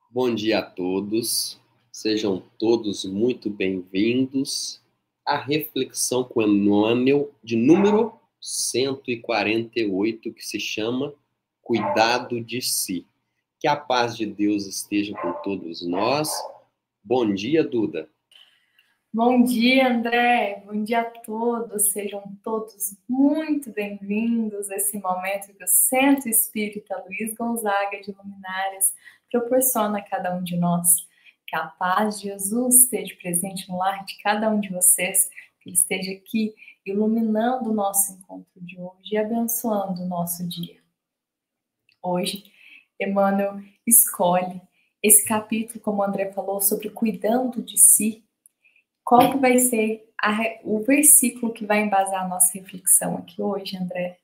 Bom dia a todos, sejam todos muito bem-vindos à reflexão com Emmanuel de número 148, que se chama Cuidado de Si. Que a paz de Deus esteja com todos nós. Bom dia, Duda. Bom dia, André. Bom dia a todos. Sejam todos muito bem-vindos a esse momento que o Centro Espírita Luiz Gonzaga de Luminárias proporciona a cada um de nós. Que a paz de Jesus esteja presente no lar de cada um de vocês, que Ele esteja aqui iluminando o nosso encontro de hoje e abençoando o nosso dia. Hoje, Emmanuel escolhe esse capítulo, como o André falou, sobre cuidando de si. Qual que vai ser o versículo que vai embasar a nossa reflexão aqui hoje, André?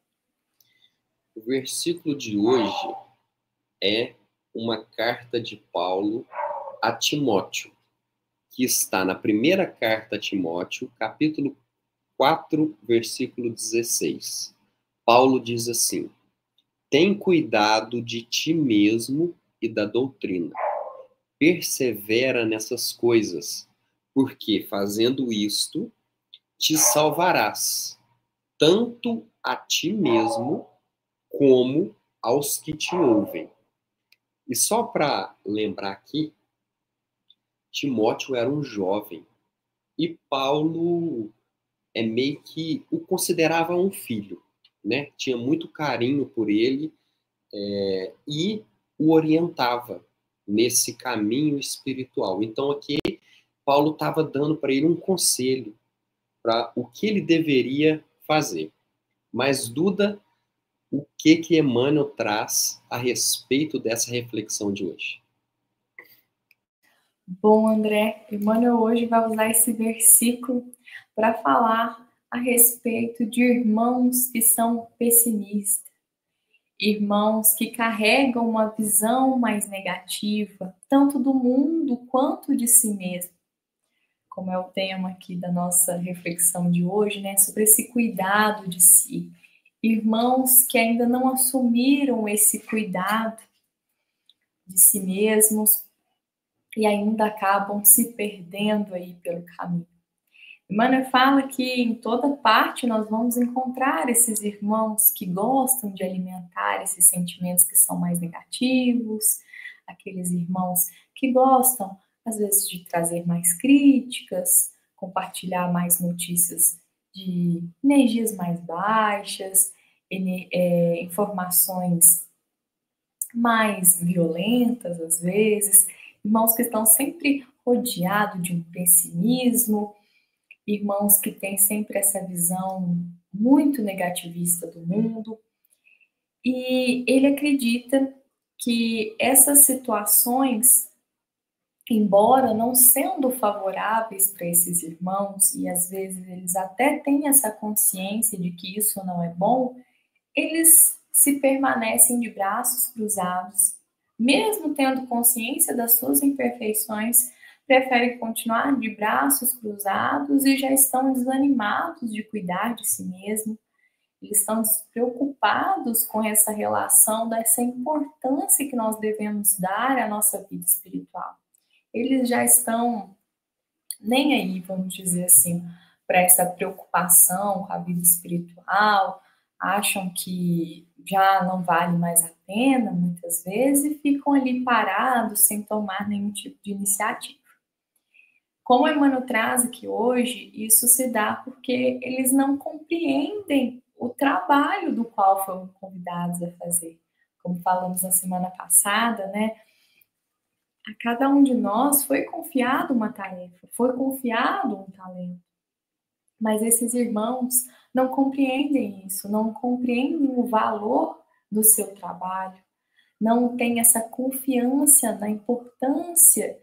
O versículo de hoje é uma carta de Paulo a Timóteo, que está na primeira carta a Timóteo, capítulo 4, versículo 16. Paulo diz assim: tem cuidado de ti mesmo e da doutrina. Persevera nessas coisas, porque fazendo isto, te salvarás, tanto a ti mesmo como aos que te ouvem. E só para lembrar aqui, Timóteo era um jovem e Paulo meio que o considerava um filho, né? Tinha muito carinho por ele e o orientava nesse caminho espiritual. Então aqui Paulo estava dando para ele um conselho para o que ele deveria fazer. Mas Duda, o que Emmanuel traz a respeito dessa reflexão de hoje? Bom, André, Emmanuel hoje vai usar esse versículo para falar a respeito de irmãos que são pessimistas, irmãos que carregam uma visão mais negativa, tanto do mundo quanto de si mesmo. Como é o tema aqui da nossa reflexão de hoje, né, sobre esse cuidado de si. Irmãos que ainda não assumiram esse cuidado de si mesmos e ainda acabam se perdendo aí pelo caminho. Emmanuel fala que em toda parte nós vamos encontrar esses irmãos que gostam de alimentar esses sentimentos que são mais negativos, aqueles irmãos que gostam, às vezes, de trazer mais críticas, compartilhar mais notícias de energias mais baixas, informações mais violentas, às vezes, irmãos que estão sempre rodeados de um pessimismo, irmãos que têm sempre essa visão muito negativista do mundo. E ele acredita que essas situações, embora não sendo favoráveis para esses irmãos, e às vezes eles até têm essa consciência de que isso não é bom, eles se permanecem de braços cruzados, mesmo tendo consciência das suas imperfeições, preferem continuar de braços cruzados e já estão desanimados de cuidar de si mesmo. Eles estão despreocupados com essa relação, dessa importância que nós devemos dar à nossa vida espiritual. Eles já estão nem aí, vamos dizer assim, para essa preocupação com a vida espiritual, acham que já não vale mais a pena, muitas vezes, e ficam ali parados, sem tomar nenhum tipo de iniciativa. Como Emmanuel traz aqui hoje, isso se dá porque eles não compreendem o trabalho do qual foram convidados a fazer. Como falamos na semana passada, né? A cada um de nós foi confiado uma tarefa, foi confiado um talento. Mas esses irmãos não compreendem isso, não compreendem o valor do seu trabalho, não têm essa confiança na importância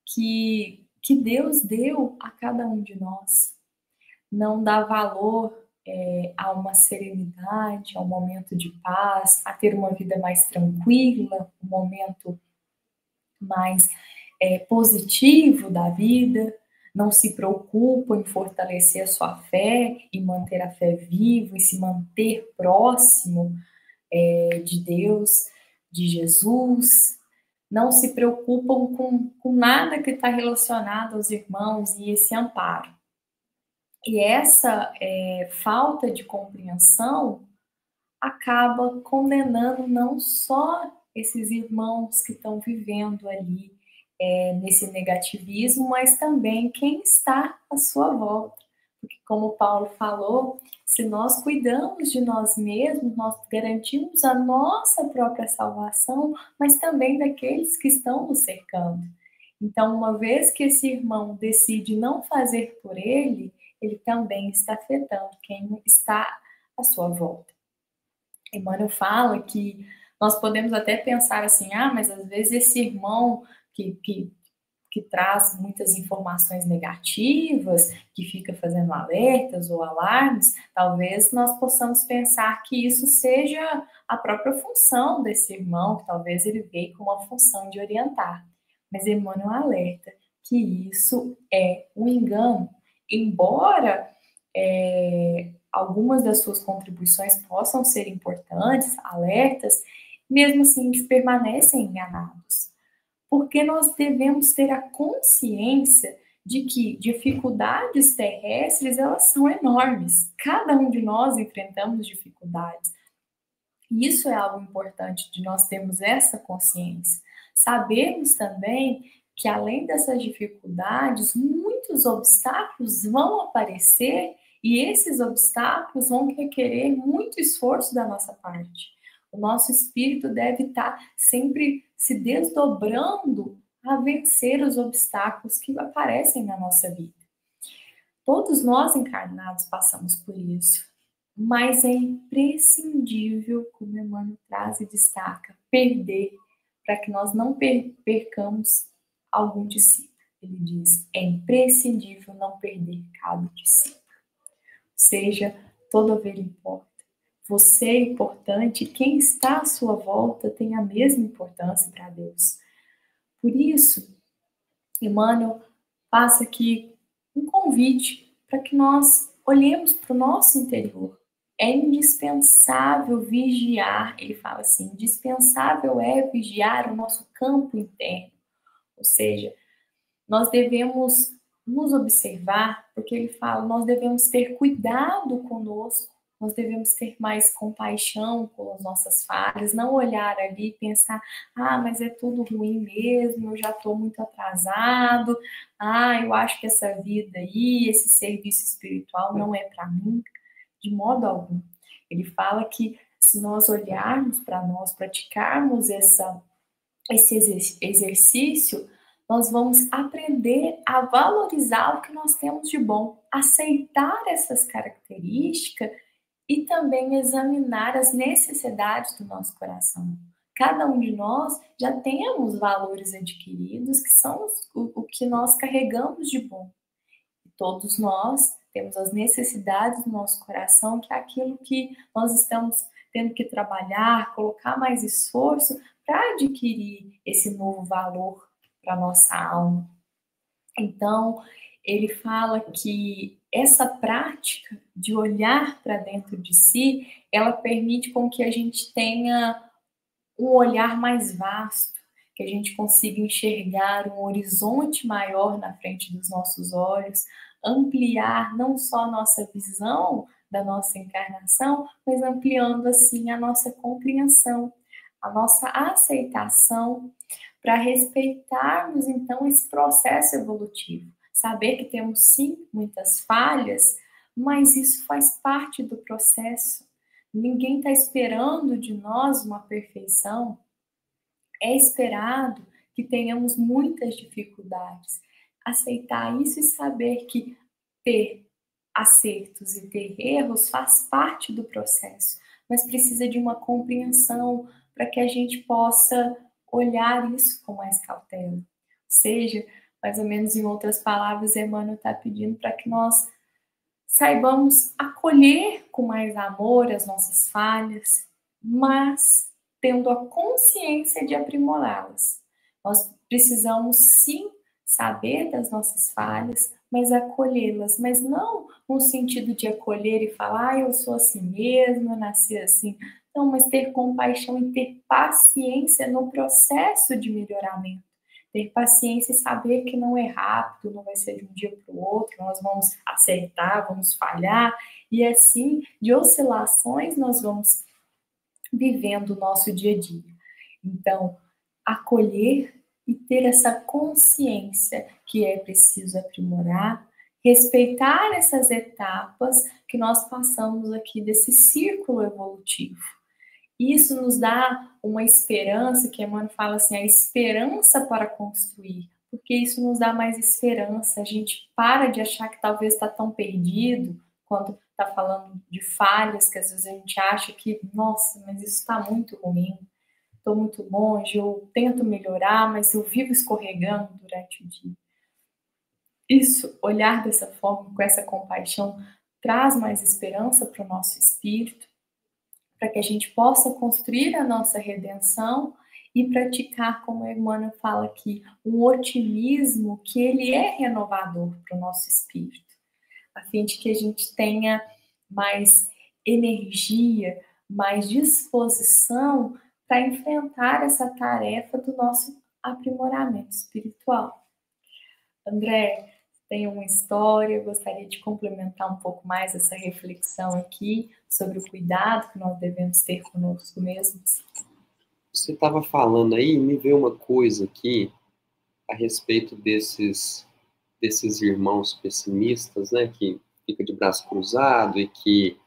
que Deus deu a cada um de nós. Não dá valor a uma serenidade, a um momento de paz, a ter uma vida mais tranquila, um momento mais positivo da vida, não se preocupa em fortalecer a sua fé e manter a fé viva e se manter próximo de Deus, de Jesus, não se preocupam com nada que está relacionado aos irmãos e esse amparo. E essa falta de compreensão acaba condenando não só esses irmãos que estão vivendo ali nesse negativismo, mas também quem está à sua volta. Porque, como Paulo falou, se nós cuidamos de nós mesmos, nós garantimos a nossa própria salvação, mas também daqueles que estão nos cercando. Então, uma vez que esse irmão decide não fazer por ele, ele também está afetando quem está à sua volta. Emmanuel fala que nós podemos até pensar assim, mas às vezes esse irmão que traz muitas informações negativas, que fica fazendo alertas ou alarmes, talvez nós possamos pensar que isso seja a própria função desse irmão, que talvez ele veio com uma função de orientar. Mas Emmanuel alerta que isso é um engano, embora algumas das suas contribuições possam ser importantes, alertas, mesmo assim eles permanecem enganados. Porque nós devemos ter a consciência de que dificuldades terrestres, elas são enormes. Cada um de nós enfrentamos dificuldades. E isso é algo importante de nós termos essa consciência. Sabemos também que, além dessas dificuldades, muitos obstáculos vão aparecer e esses obstáculos vão requerer muito esforço da nossa parte. O nosso espírito deve estar sempre se desdobrando a vencer os obstáculos que aparecem na nossa vida. Todos nós encarnados passamos por isso, mas é imprescindível, como Emmanuel traz e destaca, perder, para que nós não percamos algum discípulo. Ele diz, é imprescindível não perder cada discípulo. Ou seja, toda ovelha importa. Você é importante, quem está à sua volta tem a mesma importância para Deus. Por isso, Emmanuel passa aqui um convite para que nós olhemos para o nosso interior. É indispensável vigiar, ele fala assim, indispensável é vigiar o nosso campo interno. Ou seja, nós devemos nos observar, porque ele fala, nós devemos ter cuidado conosco, nós devemos ter mais compaixão com as nossas falhas, não olhar ali e pensar, mas é tudo ruim mesmo, eu já estou muito atrasado, eu acho que essa vida aí, esse serviço espiritual não é para mim, de modo algum. Ele fala que se nós olharmos para nós, praticarmos esse exercício, nós vamos aprender a valorizar o que nós temos de bom, aceitar essas características e também examinar as necessidades do nosso coração. Cada um de nós já temos valores adquiridos que são o que nós carregamos de bom. E todos nós temos as necessidades do nosso coração, que é aquilo que nós estamos tendo que trabalhar, colocar mais esforço para adquirir esse novo valor para a nossa alma. Então, ele fala que essa prática de olhar para dentro de si, ela permite com que a gente tenha um olhar mais vasto, que a gente consiga enxergar um horizonte maior na frente dos nossos olhos, ampliar não só a nossa visão da nossa encarnação, mas ampliando assim a nossa compreensão, a nossa aceitação, para respeitarmos então esse processo evolutivo. Saber que temos sim muitas falhas, mas isso faz parte do processo. Ninguém está esperando de nós uma perfeição. É esperado que tenhamos muitas dificuldades. Aceitar isso e saber que ter acertos e ter erros faz parte do processo, mas precisa de uma compreensão para que a gente possa olhar isso com mais cautela. Ou seja, mais ou menos em outras palavras, Emmanuel está pedindo para que nós saibamos acolher com mais amor as nossas falhas, mas tendo a consciência de aprimorá-las. Nós precisamos, sim, saber das nossas falhas, mas acolhê-las, mas não no sentido de acolher e falar, eu sou assim mesmo, eu nasci assim. Não, mas ter compaixão e ter paciência no processo de melhoramento. Ter paciência e saber que não é rápido, não vai ser de um dia para o outro, nós vamos acertar, vamos falhar, e assim, de oscilações, nós vamos vivendo o nosso dia a dia. Então, acolher e ter essa consciência que é preciso aprimorar, respeitar essas etapas que nós passamos aqui desse círculo evolutivo. Isso nos dá uma esperança, que Emmanuel fala assim, a esperança para construir, porque isso nos dá mais esperança, a gente para de achar que talvez está tão perdido, quando está falando de falhas, que às vezes a gente acha que, nossa, mas isso está muito ruim, estou muito longe, eu tento melhorar, mas eu vivo escorregando durante o dia. Isso, olhar dessa forma, com essa compaixão, traz mais esperança para o nosso espírito, para que a gente possa construir a nossa redenção e praticar, como a Emmanuel fala aqui, um otimismo que ele é renovador para o nosso espírito, a fim de que a gente tenha mais energia, mais disposição para enfrentar essa tarefa do nosso aprimoramento espiritual. André, tem uma história, gostaria de complementar um pouco mais essa reflexão aqui sobre o cuidado que nós devemos ter conosco mesmos. Você estava falando aí, me veio uma coisa aqui a respeito desses irmãos pessimistas, né, que fica de braço cruzado e que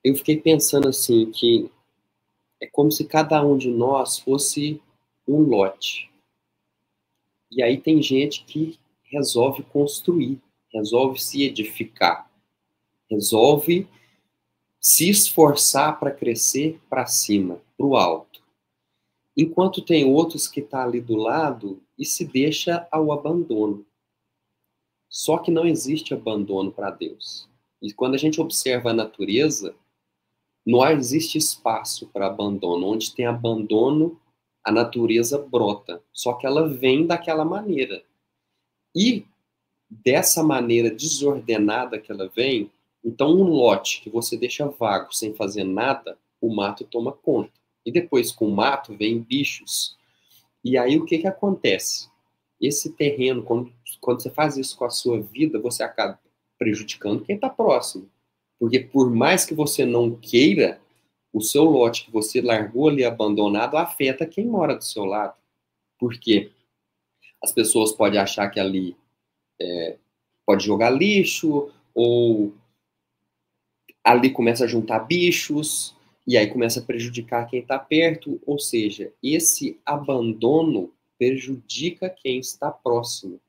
eu fiquei pensando assim, que é como se cada um de nós fosse um lote. E aí tem gente que resolve construir, resolve se edificar, resolve se esforçar para crescer para cima, para o alto. Enquanto tem outros que estão ali do lado e se deixa ao abandono. Só que não existe abandono para Deus. E quando a gente observa a natureza, não existe espaço para abandono. Onde tem abandono, a natureza brota. Só que ela vem daquela maneira. E dessa maneira desordenada que ela vem, então um lote que você deixa vago, sem fazer nada, o mato toma conta. E depois com o mato vem bichos. E aí o que acontece? Esse terreno, quando você faz isso com a sua vida, você acaba prejudicando quem está próximo. Porque por mais que você não queira, o seu lote que você largou ali abandonado afeta quem mora do seu lado. Porque as pessoas podem achar que ali pode jogar lixo, ou ali começa a juntar bichos, e aí começa a prejudicar quem está perto. Ou seja, esse abandono prejudica quem está próximo.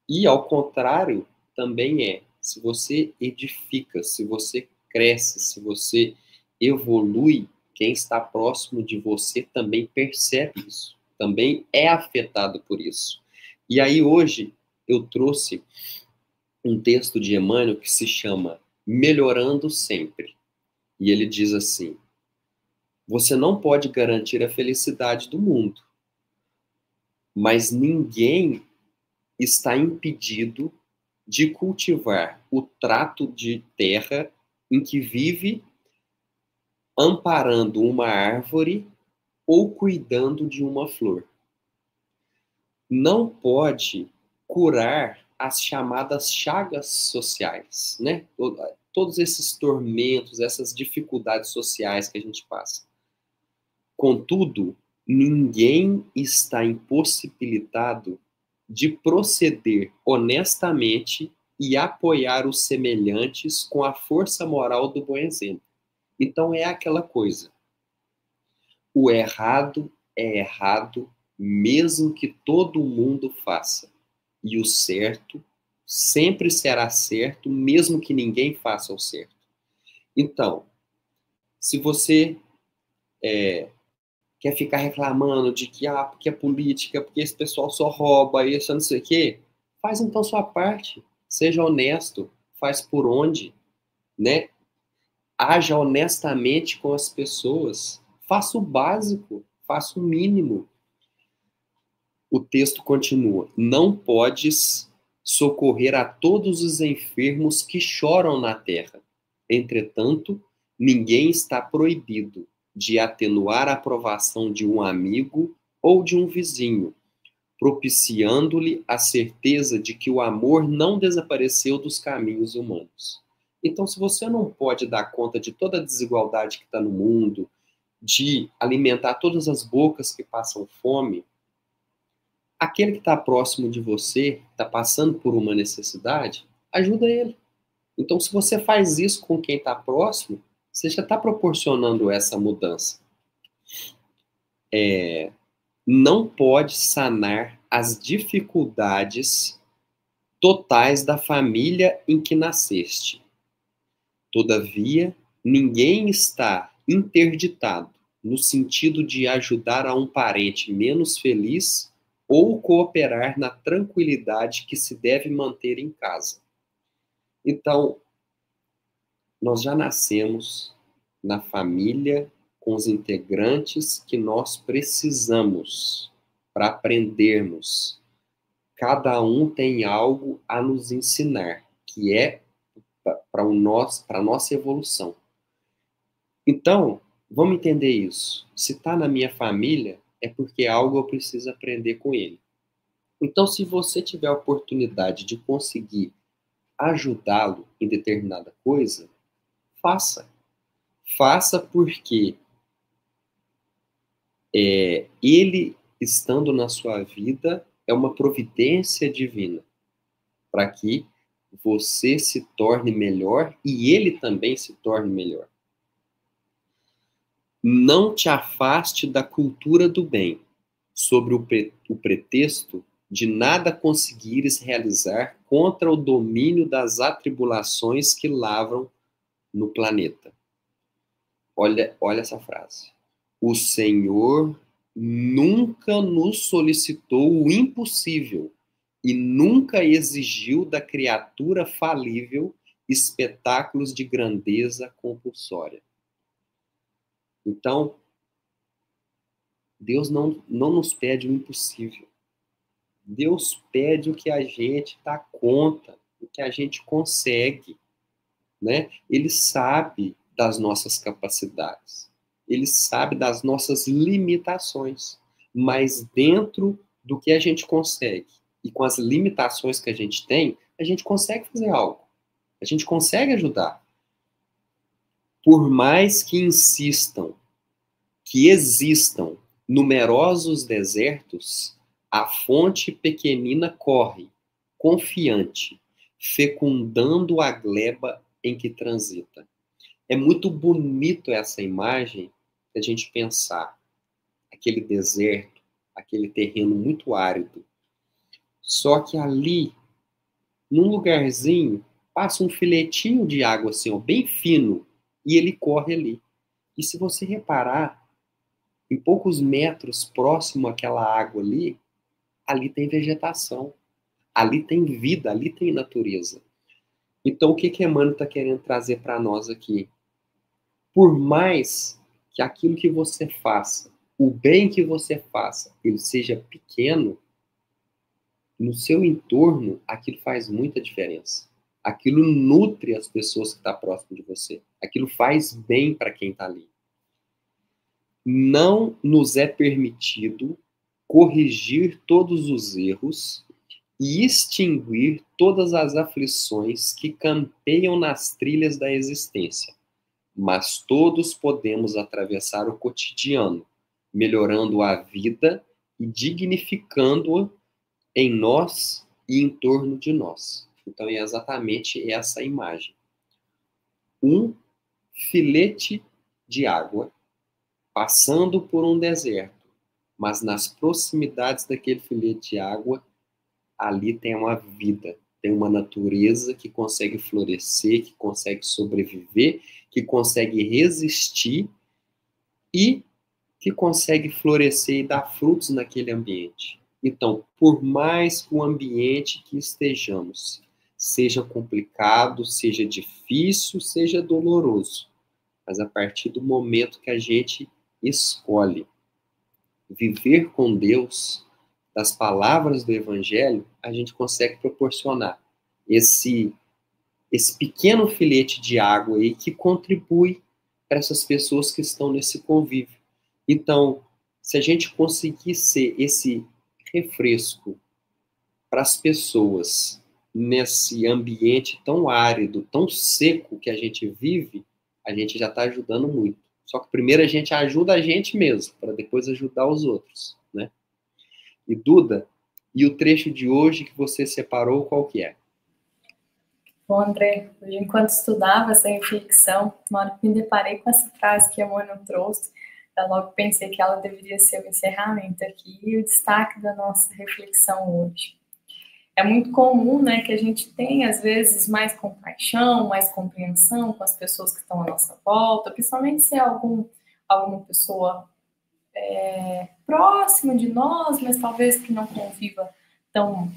E, ao contrário, também se você edifica, se você cresce, se você evolui, quem está próximo de você também percebe isso, também é afetado por isso. E aí hoje eu trouxe um texto de Emmanuel que se chama Melhorando Sempre. E ele diz assim: você não pode garantir a felicidade do mundo, mas ninguém está impedido de cultivar o trato de terra em que vive, amparando uma árvore ou cuidando de uma flor. Não pode curar as chamadas chagas sociais, né? Todos esses tormentos, essas dificuldades sociais que a gente passa. Contudo, ninguém está impossibilitado de proceder honestamente e apoiar os semelhantes com a força moral do bom exemplo. Então é aquela coisa. O errado é errado, mesmo que todo mundo faça. E o certo sempre será certo, mesmo que ninguém faça o certo. Então, se você quer ficar reclamando de que, porque é política, porque esse pessoal só rouba, isso, não sei o quê, faz então sua parte. Seja honesto, faz por onde, né? Haja honestamente com as pessoas. Faça o básico, faça o mínimo. o texto continua: não podes socorrer a todos os enfermos que choram na terra. Entretanto, ninguém está proibido de atenuar a aprovação de um amigo ou de um vizinho, propiciando-lhe a certeza de que o amor não desapareceu dos caminhos humanos. Então, se você não pode dar conta de toda a desigualdade que está no mundo, de alimentar todas as bocas que passam fome, aquele que está próximo de você, está passando por uma necessidade, ajuda ele. Então, se você faz isso com quem está próximo, você já está proporcionando essa mudança. Não pode sanar as dificuldades totais da família em que nasceste. Todavia, ninguém está interditado no sentido de ajudar a um parente menos feliz ou cooperar na tranquilidade que se deve manter em casa. Então, nós já nascemos na família com os integrantes que nós precisamos para aprendermos. Cada um tem algo a nos ensinar, que é para a nossa evolução. Então, vamos entender isso. Se está na minha família, é porque algo eu preciso aprender com ele. Então, se você tiver a oportunidade de conseguir ajudá-lo em determinada coisa, faça. Faça porque ele estando na sua vida é uma providência divina para que você se torne melhor e ele também se torne melhor. Não te afaste da cultura do bem, sobre o pretexto de nada conseguires realizar contra o domínio das atribulações que lavram no planeta. Olha essa frase. O Senhor nunca nos solicitou o impossível e nunca exigiu da criatura falível espetáculos de grandeza compulsória. Então, Deus não nos pede o impossível. Deus pede o que a gente dá conta, o que a gente consegue, né? Ele sabe das nossas capacidades. Ele sabe das nossas limitações. Mas dentro do que a gente consegue e com as limitações que a gente consegue fazer algo. A gente consegue ajudar. Por mais que insistam que existam numerosos desertos, a fonte pequenina corre, confiante, fecundando a gleba em que transita. É muito bonito essa imagem a gente pensar aquele deserto, aquele terreno muito árido. Só que ali, num lugarzinho, passa um filetinho de água assim, ó, bem fino, e ele corre ali. E se você reparar, em poucos metros próximo àquela água ali tem vegetação, ali tem vida, ali tem natureza. Então, o que Emmanuel está querendo trazer para nós aqui? Por mais que aquilo que você faça, o bem que você faça, ele seja pequeno, no seu entorno, aquilo faz muita diferença. Aquilo nutre as pessoas que estão próximo de você. Aquilo faz bem para quem está ali. Não nos é permitido corrigir todos os erros e extinguir todas as aflições que campeiam nas trilhas da existência. Mas todos podemos atravessar o cotidiano, melhorando a vida e dignificando-a em nós e em torno de nós. Então é exatamente essa imagem. Um filete de água passando por um deserto, mas nas proximidades daquele filete de água, ali tem uma vida, tem uma natureza que consegue florescer, que consegue sobreviver, que consegue resistir e que consegue florescer e dar frutos naquele ambiente. Então, por mais que o ambiente que estejamos seja complicado, seja difícil, seja doloroso, mas a partir do momento que a gente escolhe viver com Deus, das palavras do Evangelho, a gente consegue proporcionar esse pequeno filete de água aí que contribui para essas pessoas que estão nesse convívio. Então, se a gente conseguir ser esse refresco para as pessoas nesse ambiente tão árido, tão seco que a gente vive, a gente já está ajudando muito. Só que primeiro a gente ajuda a gente mesmo, para depois ajudar os outros, né? E Duda, e o trecho de hoje que você separou, qual que é? Bom, André, enquanto estudava essa reflexão, na hora que me deparei com essa frase que a Mônica trouxe, eu logo pensei que ela deveria ser o encerramento aqui e o destaque da nossa reflexão hoje. É muito comum, né, que a gente tenha, às vezes, mais compaixão, mais compreensão com as pessoas que estão à nossa volta, principalmente se é alguma pessoa próxima de nós, mas talvez que não conviva tão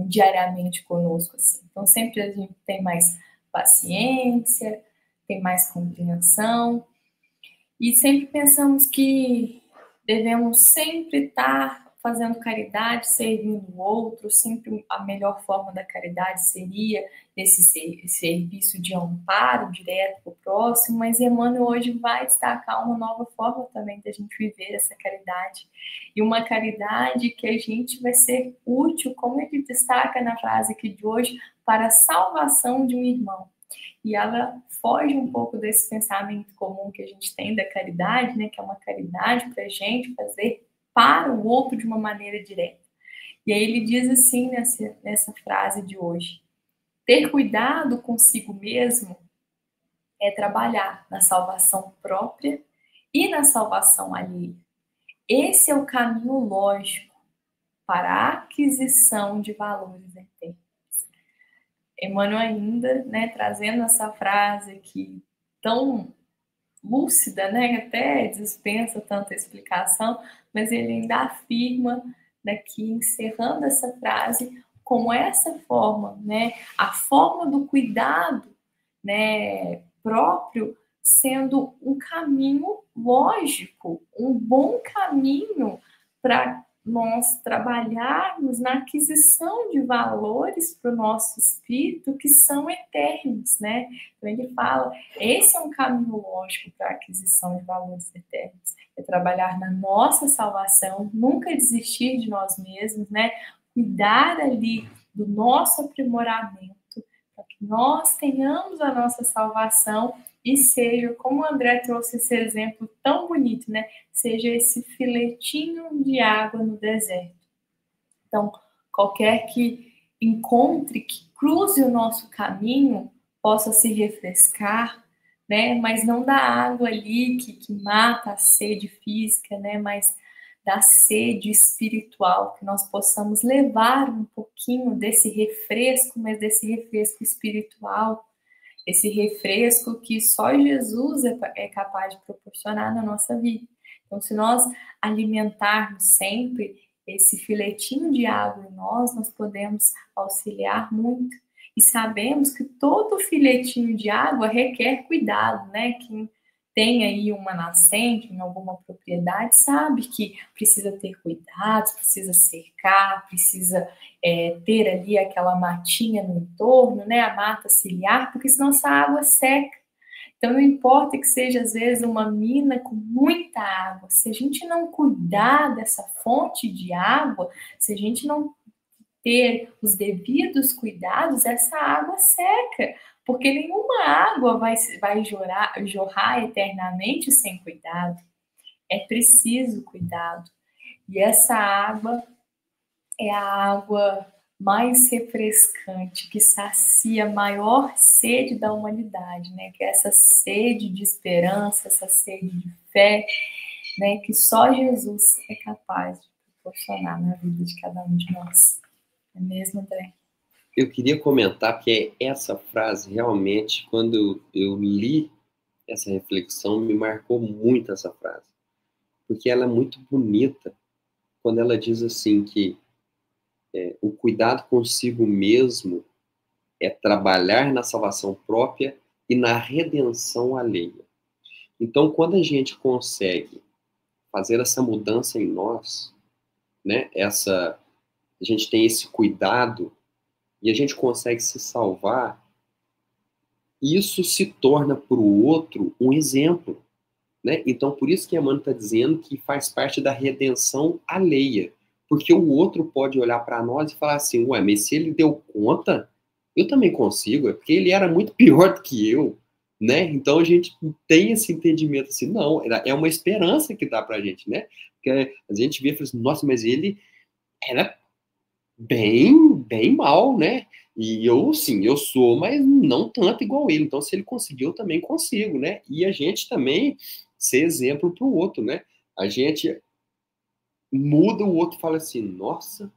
diariamente conosco assim. Então, sempre a gente tem mais paciência, tem mais compreensão, e sempre pensamos que devemos sempre estar fazendo caridade, servindo o outro, sempre a melhor forma da caridade seria esse serviço de amparo direto para o próximo, mas Emmanuel hoje vai destacar uma nova forma também da gente viver essa caridade, e uma caridade que a gente vai ser útil, como ele destaca na frase aqui de hoje, para a salvação de um irmão. E ela foge um pouco desse pensamento comum que a gente tem da caridade, né, que é uma caridade para a gente fazer para o outro de uma maneira direta. E aí ele diz assim nessa frase de hoje: ter cuidado consigo mesmo é trabalhar na salvação própria e na salvação alheia. Esse é o caminho lógico para a aquisição de valores eternos. Emmanuel ainda, né, trazendo essa frase aqui tão lúcida, né, que até dispensa tanta explicação, mas ele ainda afirma daqui, encerrando essa frase, como essa forma, né, a forma do cuidado, né, próprio, sendo um caminho lógico, um bom caminho para nós trabalharmos na aquisição de valores para o nosso espírito que são eternos, né? Então ele fala, esse é um caminho lógico para a aquisição de valores eternos, é trabalhar na nossa salvação, nunca desistir de nós mesmos, né? Cuidar ali do nosso aprimoramento, para que nós tenhamos a nossa salvação e seja, como o André trouxe esse exemplo tão bonito, né? Seja esse filetinho de água no deserto. Então, qualquer que encontre, que cruze o nosso caminho, possa se refrescar, né? Mas não da água ali que mata a sede física, né? Mas da sede espiritual, que nós possamos levar um pouquinho desse refresco, mas desse refresco espiritual, esse refresco que só Jesus é capaz de proporcionar na nossa vida. Então, se nós alimentarmos sempre esse filetinho de água em nós podemos auxiliar muito. E sabemos que todo filetinho de água requer cuidado, né? Quem tem aí uma nascente em alguma propriedade sabe que precisa ter cuidados, precisa cercar, precisa ter ali aquela matinha no entorno, né, a mata ciliar, porque senão essa água seca. Então não importa que seja às vezes uma mina com muita água, se a gente não cuidar dessa fonte de água, se a gente não ter os devidos cuidados, essa água seca, porque nenhuma água vai jorrar eternamente sem cuidado. É preciso cuidado. E essa água é a água mais refrescante, que sacia a maior sede da humanidade, né? Que é essa sede de esperança, essa sede de fé, né? Que só Jesus é capaz de proporcionar na vida de cada um de nós. É mesmo, André? Eu queria comentar, porque essa frase realmente, quando eu li essa reflexão, me marcou muito essa frase. Porque ela é muito bonita quando ela diz assim que o cuidado consigo mesmo é trabalhar na salvação própria e na redenção alheia. Então, quando a gente consegue fazer essa mudança em nós, né? A gente tem esse cuidado e a gente consegue se salvar, isso se torna para o outro um exemplo, né? Então, por isso que a Emmanuel está dizendo que faz parte da redenção alheia. Porque o outro pode olhar para nós e falar assim, ué, mas se ele deu conta, eu também consigo, é porque ele era muito pior do que eu, né? Então, a gente tem esse entendimento assim, não, é uma esperança que dá para a gente, né? Porque a gente vê e fala assim, nossa, mas ele era bem mal, né? E eu, sim, eu sou, mas não tanto igual ele. Então, se ele conseguiu, eu também consigo, né? E a gente também ser exemplo para o outro, né? A gente muda, o outro fala assim, nossa,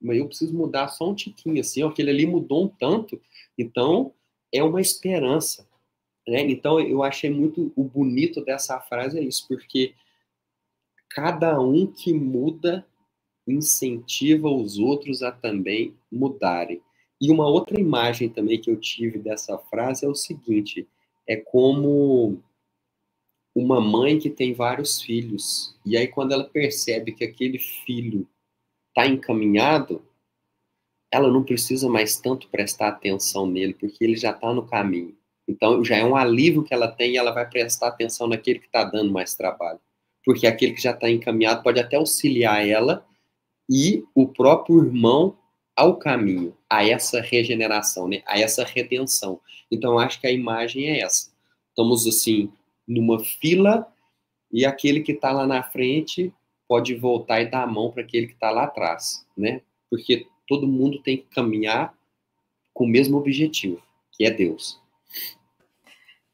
mas eu preciso mudar só um tiquinho, assim, ó, aquele ali mudou um tanto. Então, é uma esperança, né? Então, eu achei muito, o bonito dessa frase é isso, porque cada um que muda incentiva os outros a também mudarem. E uma outra imagem também que eu tive dessa frase é o seguinte: é como uma mãe que tem vários filhos, e aí quando ela percebe que aquele filho está encaminhado, ela não precisa mais tanto prestar atenção nele, porque ele já está no caminho. Então já é um alívio que ela tem e ela vai prestar atenção naquele que está dando mais trabalho. Porque aquele que já está encaminhado pode até auxiliar ela e o próprio irmão ao caminho, a essa regeneração, né? A essa redenção. Então, eu acho que a imagem é essa. Estamos, assim, numa fila e aquele que está lá na frente pode voltar e dar a mão para aquele que está lá atrás, né? Porque todo mundo tem que caminhar com o mesmo objetivo, que é Deus.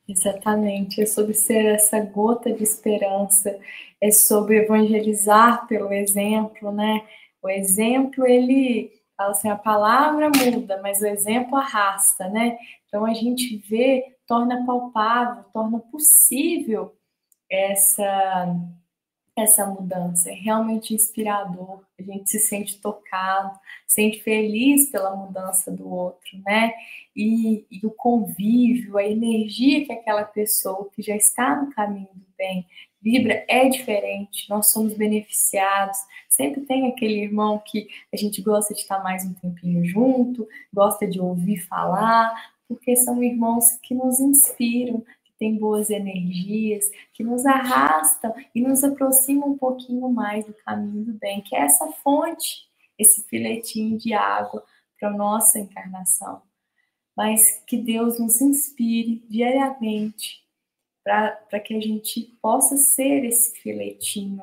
Exatamente, é sobre ser essa gota de esperança, é sobre evangelizar pelo exemplo, né? O exemplo, ele fala assim, a palavra muda, mas o exemplo arrasta, né? Então a gente vê, torna palpável, torna possível essa mudança. É realmente inspirador. A gente se sente tocado, se sente feliz pela mudança do outro, né? E o convívio, a energia que aquela pessoa que já está no caminho do bem vibra é diferente. Nós somos beneficiados. Sempre tem aquele irmão que a gente gosta de estar mais um tempinho junto, gosta de ouvir falar, porque são irmãos que nos inspiram, tem boas energias, que nos arrastam e nos aproximam um pouquinho mais do caminho do bem, que é essa fonte, esse filetinho de água para a nossa encarnação. Mas que Deus nos inspire diariamente para que a gente possa ser esse filetinho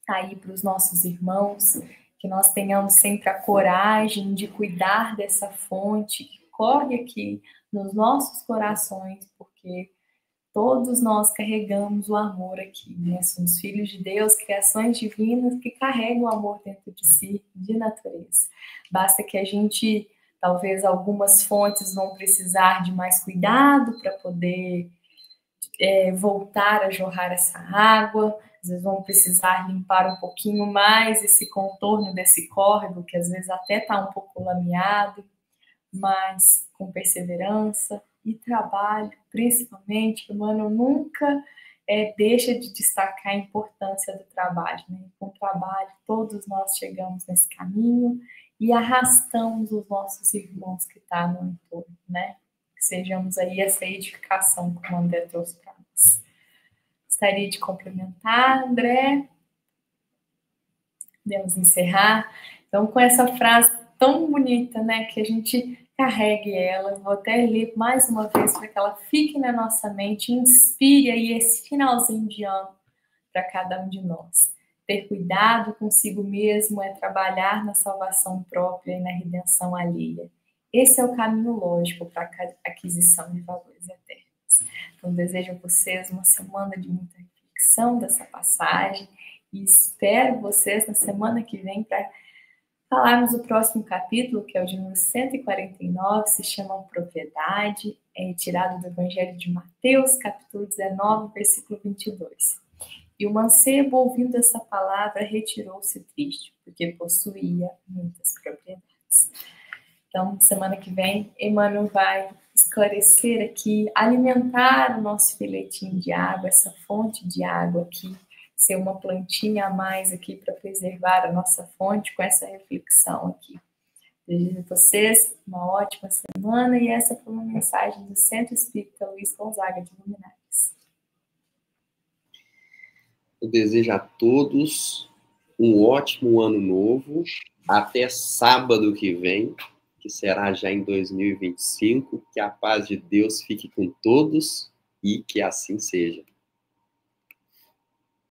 aí para os nossos irmãos, que nós tenhamos sempre a coragem de cuidar dessa fonte que corre aqui nos nossos corações, porque todos nós carregamos o amor aqui, né? Somos filhos de Deus, criações divinas que carregam o amor dentro de si, de natureza. Basta que a gente, talvez algumas fontes vão precisar de mais cuidado para poder voltar a jorrar essa água, às vezes vão precisar limpar um pouquinho mais esse contorno desse córrego, que às vezes até está um pouco lameado, mas com perseverança e trabalho, principalmente, que o Emmanuel nunca deixa de destacar a importância do trabalho. Né? Com o trabalho, todos nós chegamos nesse caminho e arrastamos os nossos irmãos que estão no entorno, né? Que sejamos aí essa edificação que o André trouxe para nós. Gostaria de complementar, André? Podemos encerrar? Então, com essa frase tão bonita, né, que a gente carregue ela. Vou até ler mais uma vez para que ela fique na nossa mente, inspire aí esse finalzinho de ano para cada um de nós. Ter cuidado consigo mesmo é trabalhar na salvação própria e na redenção alheia. Esse é o caminho lógico para a aquisição de valores eternos. Então, desejo a vocês uma semana de muita reflexão dessa passagem e espero vocês na semana que vem para falarmos do próximo capítulo, que é o de número 149, se chama Propriedade, é retirado do Evangelho de Mateus, capítulo 19, versículo 22. E o mancebo, ouvindo essa palavra, retirou-se triste, porque possuía muitas propriedades. Então, semana que vem, Emmanuel vai esclarecer aqui, alimentar o nosso filetinho de água, essa fonte de água aqui, ser uma plantinha a mais aqui para preservar a nossa fonte com essa reflexão aqui. Desejo a vocês uma ótima semana e essa foi uma mensagem do Centro Espírita Luiz Gonzaga de Luminares. Eu desejo a todos um ótimo ano novo, até sábado que vem, que será já em 2025, que a paz de Deus fique com todos e que assim seja.